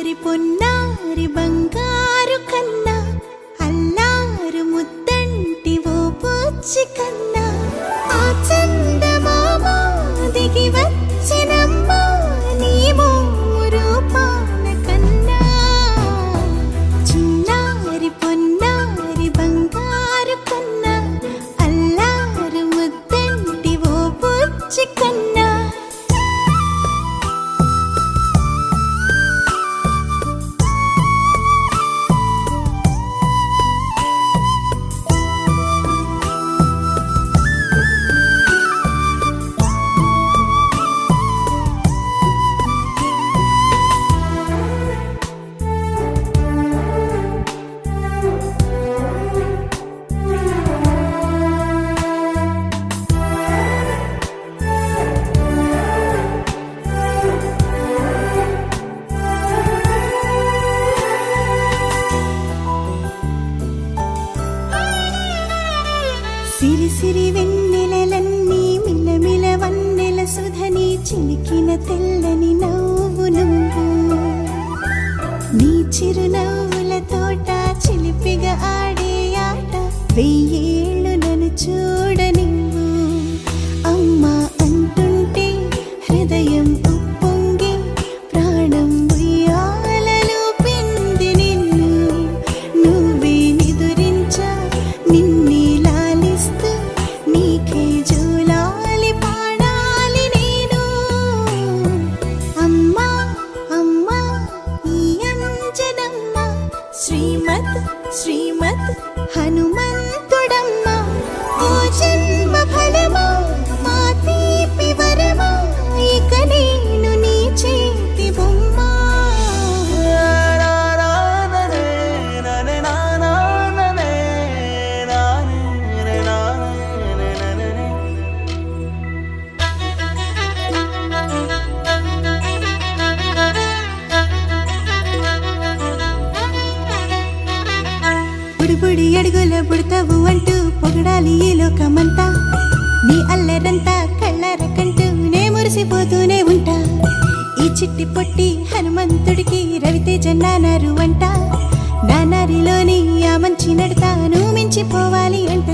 చిన్నారి పొన్నారి బంగారు కన్నా అల్లారు ముద్దంటి ఓ బుజ్జి కన్నా ఆ చందమామ దిగి వచ్చినమ్మా నీ మోము రూపాన కన్నా చిన్నారి పొన్నారి బంగారు కన్నా అల్లారు ముద్దంటి ఓ బుజ్జి కన్నా సిరి సిరి వెన్నెలలన్నీ మిలమిల వన్నెల సుధని చిలికిన తెల్లని నవ్వు నువ్వు నీ చిరునవ్వుల తోట చిలిపిగా ఆడే ఆట వెయ్యేళ్ళు నన్ను చూడ నువ్వు అమ్మా అంటుంటే హృదయం ఉప్పొంగి ప్రాణం ఉయ్యాలలో పిండి నిన్ను నువ్వే నిదురించా నిన్నే నీకే జూలాలి పాడాలి నేను అమ్మా అమ్మా ఈ అంజనమ్మ శ్రీమత్ శ్రీమత్ హనుమంతుడమ్మ ఓ జన్మ ఫలమా మా తీపి వరమా ఇక నేను నీ చేతి బొమ్మ బుడి అడుగుల బుడతావు అంటూ పొగడాలి ఈ లోకమంతా నీ అల్లరంతా కళ్ళారకంటూ నే మురిసిపోతూనే ఉంటా ఈ చిట్టి పొట్టి హనుమంతుడికి రవితేజ నానారు అంట నానారిలోని ఆ మంచి నడతాను మించిపోవాలి అంట